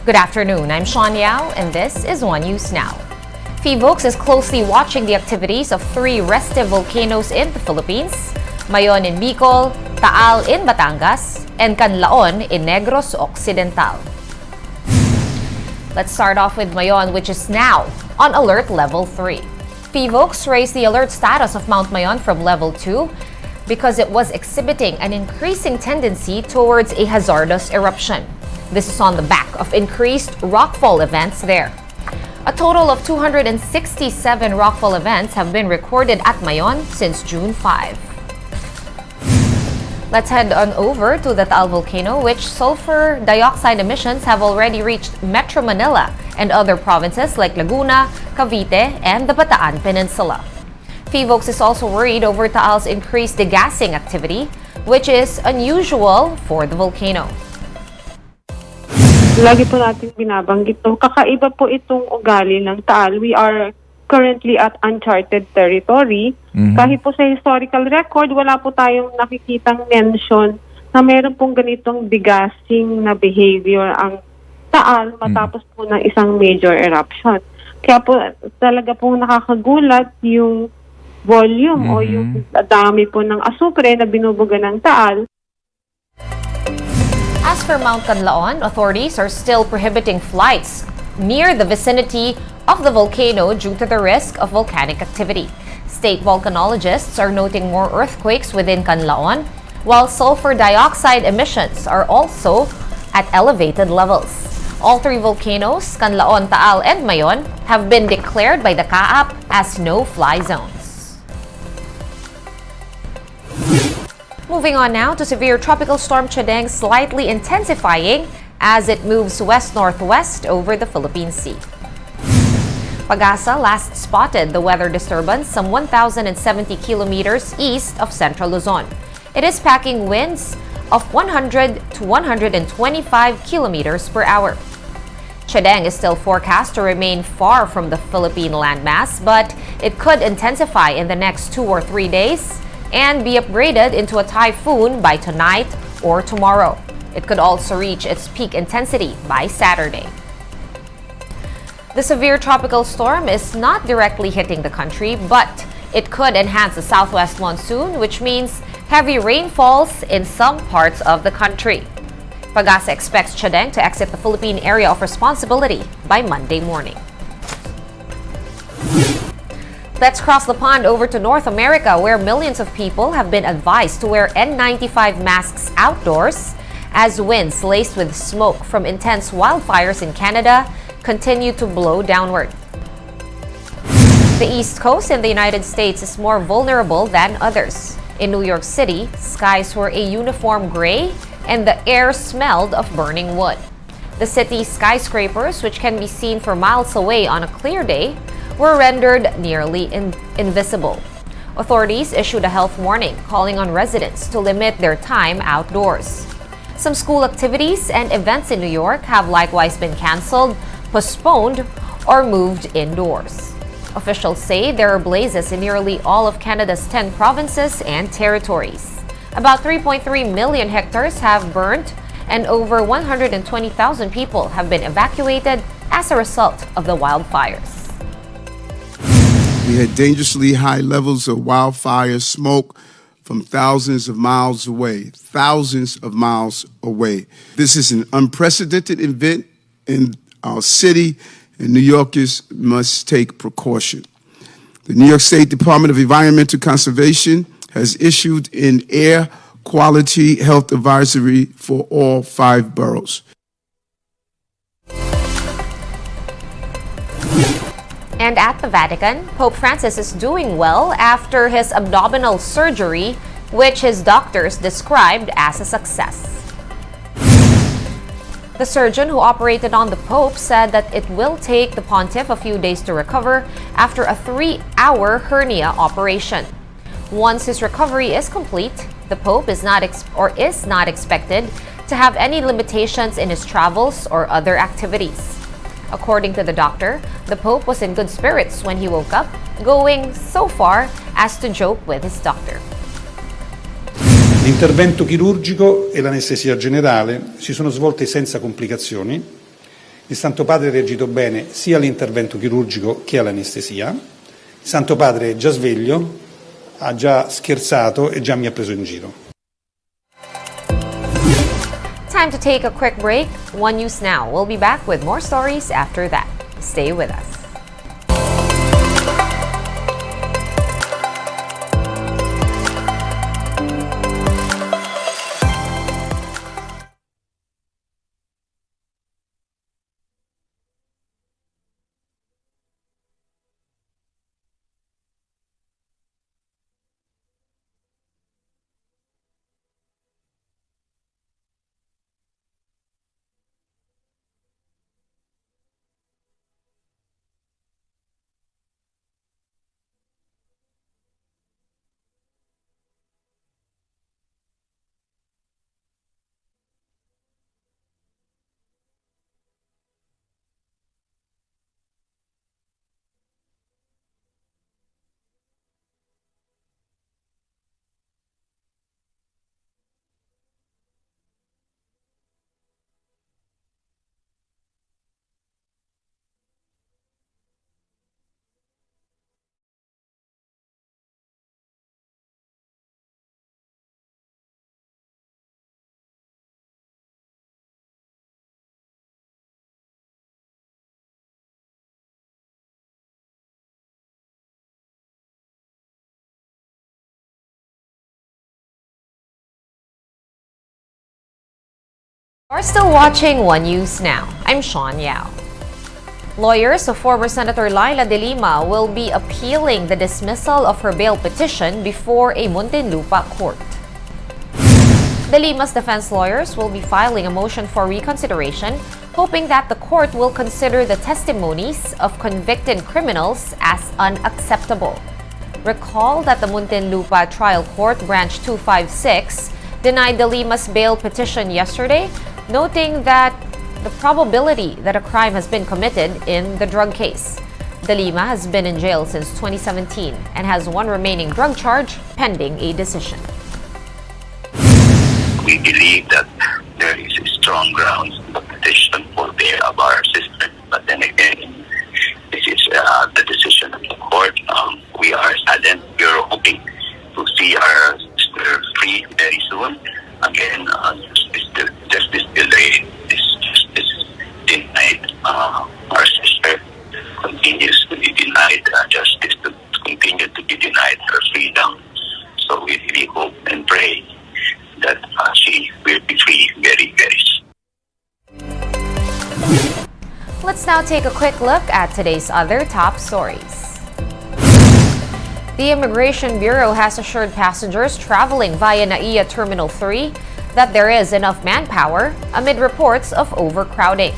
Good afternoon, I'm Sean Yao, and this is One News Now. PHIVOLCS is closely watching the activities of three restive volcanoes in the Philippines: Mayon in Bicol, Taal in Batangas, and Canlaon in Negros Occidental. Let's start off with Mayon, which is now on alert level 3. PHIVOLCS raised the alert status of Mount Mayon from level 2 because it was exhibiting an increasing tendency towards a hazardous eruption. This is on the back of increased rockfall events there. A total of 267 rockfall events have been recorded at Mayon since June 5. Let's head on over to the Taal volcano, which sulfur dioxide emissions have already reached Metro Manila and other provinces like Laguna, Cavite, and the Bataan Peninsula. PHIVOLCS is also worried over Taal's increased degassing activity, which is unusual for the volcano. Lagi po natin binabanggit to. Kakaiba po itong ugali ng Taal. We are currently at uncharted territory. Kahit po sa historical record, wala po tayong nakikitang mention na meron pong ganitong degassing na behavior ang Taal matapos po ng isang major eruption. Kaya po talaga po nakakagulat yung volume o yung dami po ng asupre na binubuga ng Taal. As for Mount Canlaon, authorities are still prohibiting flights near the vicinity of the volcano due to the risk of volcanic activity. State volcanologists are noting more earthquakes within Canlaon, while sulfur dioxide emissions are also at elevated levels. All three volcanoes, Canlaon, Taal, and Mayon, have been declared by the CAAP as no-fly zones. Moving on now to severe tropical storm Chedeng slightly intensifying as it moves west-northwest over the Philippine Sea. Pag-asa last spotted the weather disturbance some 1,070 kilometers east of central Luzon. It is packing winds of 100 to 125 kilometers per hour. Chedeng is still forecast to remain far from the Philippine landmass, but it could intensify in the next 2 or 3 days and be upgraded into a typhoon by tonight or tomorrow. It could also reach its peak intensity by Saturday. The severe tropical storm is not directly hitting the country, but it could enhance the southwest monsoon, which means heavy rainfalls in some parts of the country. Pag-asa expects Chedeng to exit the Philippine area of responsibility by Monday morning. Let's cross the pond over to North America, where millions of people have been advised to wear N95 masks outdoors as winds laced with smoke from intense wildfires in Canada continue to blow downward. The East Coast in the United States is more vulnerable than others. In New York City, skies were a uniform gray and the air smelled of burning wood. The city's skyscrapers, which can be seen for miles away on a clear day, were rendered nearly invisible. Authorities issued a health warning calling on residents to limit their time outdoors. Some school activities and events in New York have likewise been canceled, postponed, or moved indoors. Officials say there are blazes in nearly all of Canada's 10 provinces and territories. About 3.3 million hectares have burnt, and over 120,000 people have been evacuated as a result of the wildfires. We had dangerously high levels of wildfire smoke from thousands of miles away. This is an unprecedented event in our city, and New Yorkers must take precaution. The New York State Department of Environmental Conservation has issued an air quality health advisory for all 5 boroughs. And at the Vatican, Pope Francis is doing well after his abdominal surgery, which his doctors described as a success. The surgeon who operated on the Pope said that it will take the pontiff a few days to recover after a 3-hour hernia operation. Once his recovery is complete, the Pope is not expected to have any limitations in his travels or other activities. According to the doctor, the Pope was in good spirits when he woke up, going so far as to joke with his doctor. L'intervento chirurgico e l'anestesia generale si sono svolti senza complicazioni Il Santo Padre ha reagito bene sia all'intervento chirurgico che all'anestesia. Il Santo Padre è già sveglio, ha già scherzato e già mi ha preso in giro. Time to take a quick break. One News Now. We'll be back with more stories after that. Stay with us. You're still watching One News Now. I'm Sean Yao. Lawyers of former Senator Laila De Lima will be appealing the dismissal of her bail petition before a Muntinlupa court. De Lima's defense lawyers will be filing a motion for reconsideration, hoping that the court will consider the testimonies of convicted criminals as unacceptable. Recall that the Muntinlupa Trial Court Branch 256 denied De Lima's bail petition yesterday, noting that the probability that a crime has been committed in the drug case. De Lima has been in jail since 2017 and has one remaining drug charge pending a decision. We believe that there is a strong grounds in the petition for bail of our sister, but then again, this is the decision of the court. We are saddened. We are hoping to see our sister free very soon. Again, justice delayed, this justice denied. Our sister continues to be denied justice, to continue to be denied her freedom. So we really hope and pray that she will be free very, very soon. Let's now take a quick look at today's other top stories. The Immigration Bureau has assured passengers traveling via NAIA Terminal 3 that there is enough manpower amid reports of overcrowding.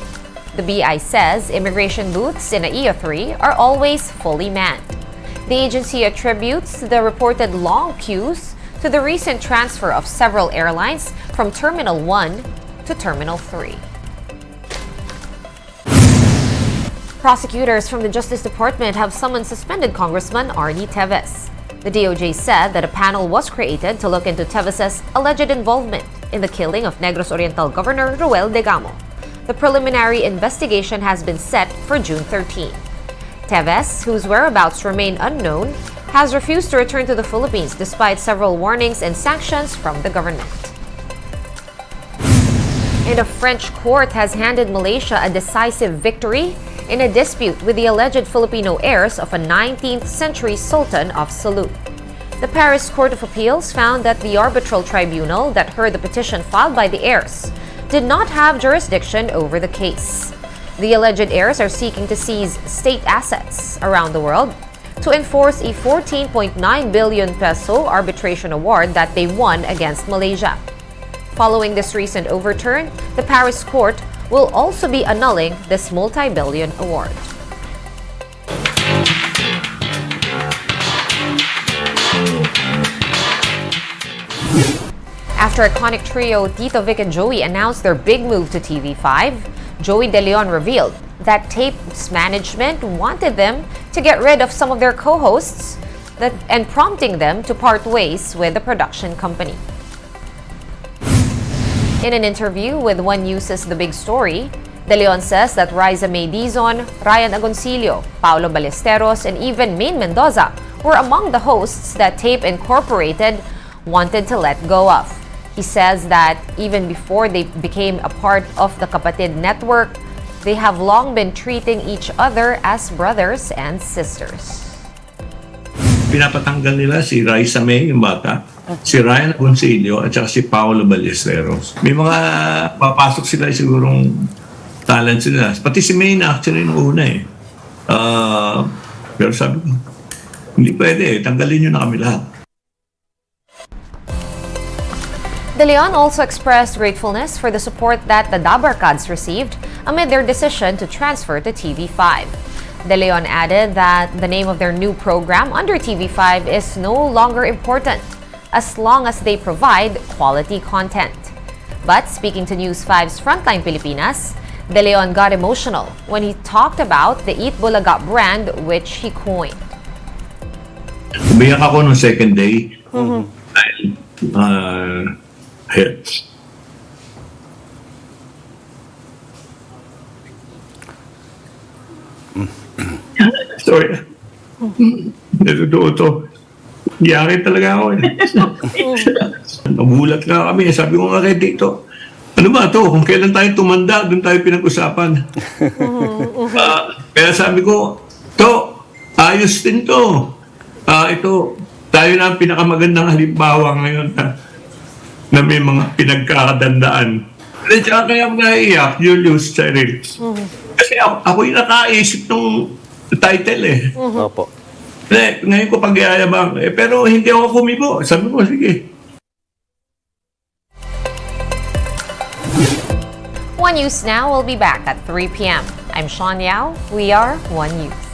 The BI says immigration booths in NAIA 3 are always fully manned. The agency attributes the reported long queues to the recent transfer of several airlines from Terminal 1 to Terminal 3. Prosecutors from the Justice Department have summoned suspended Congressman Arnie Teves. The DOJ said that a panel was created to look into Teves's alleged involvement in the killing of Negros Oriental Governor Roel Degamo. The preliminary investigation has been set for June 13. Teves, whose whereabouts remain unknown, has refused to return to the Philippines despite several warnings and sanctions from the government. And a French court has handed Malaysia a decisive victory in a dispute with the alleged Filipino heirs of a 19th century Sultan of Sulu. The Paris Court of Appeals found that the arbitral tribunal that heard the petition filed by the heirs did not have jurisdiction over the case. The alleged heirs are seeking to seize state assets around the world to enforce a 14.9 billion peso arbitration award that they won against Malaysia. Following this recent overturn, the Paris court will also be annulling this multi-billion award. After iconic trio Tito, Vic, and Joey announced their big move to TV5, Joey De Leon revealed that Tape's management wanted them to get rid of some of their co-hosts and prompting them to part ways with the production company. In an interview with One News's The Big Story, De Leon says that Riza May Dizon, Ryan Agoncillo, Paolo Ballesteros, and even Maine Mendoza were among the hosts that Tape Incorporated wanted to let go of. He says that even before they became a part of the Kapatid network, they have long been treating each other as brothers and sisters. Pinapatanggal nila si Riza May, yung bata, si Ryan Agoncillo, at saka si Paolo Ballesteros. May mga papasok sila sigurong talent sila. Pati si May na actually nung una eh. Pero sabi ko, hindi pwede eh. Tanggalin nyo na kami lahat. De Leon also expressed gratefulness for the support that the Dabarkads received amid their decision to transfer to TV5. De Leon added that the name of their new program under TV5 is no longer important as long as they provide quality content. But speaking to News 5's Frontline Pilipinas, De Leon got emotional when he talked about the Eat Bulaga brand which he coined. Umiyak ako nung second day. Dahil, hits. Sorry. Natutuwa to. Iyakin talaga ako eh. Nagulat nga kami. Sabi ko nga kay Tito, ano ba to? Kung kailan tayo tumanda, doon tayo pinag-usapan. Kaya sabi ko, to, ayos din to. Ito, tayo na ang pinakamagandang halimbawa ngayon na may mga pinagkakadandaan. At saka kaya naiiyak, Julius Cyril. Kasi ako yung nakaisip ng title eh. Opo. Ngayon ko pag-iayabang. Pero hindi ako kumibo. Sabi ko, sige. One News Now will be back at 3 p.m. I'm Sean Yao. We are One News.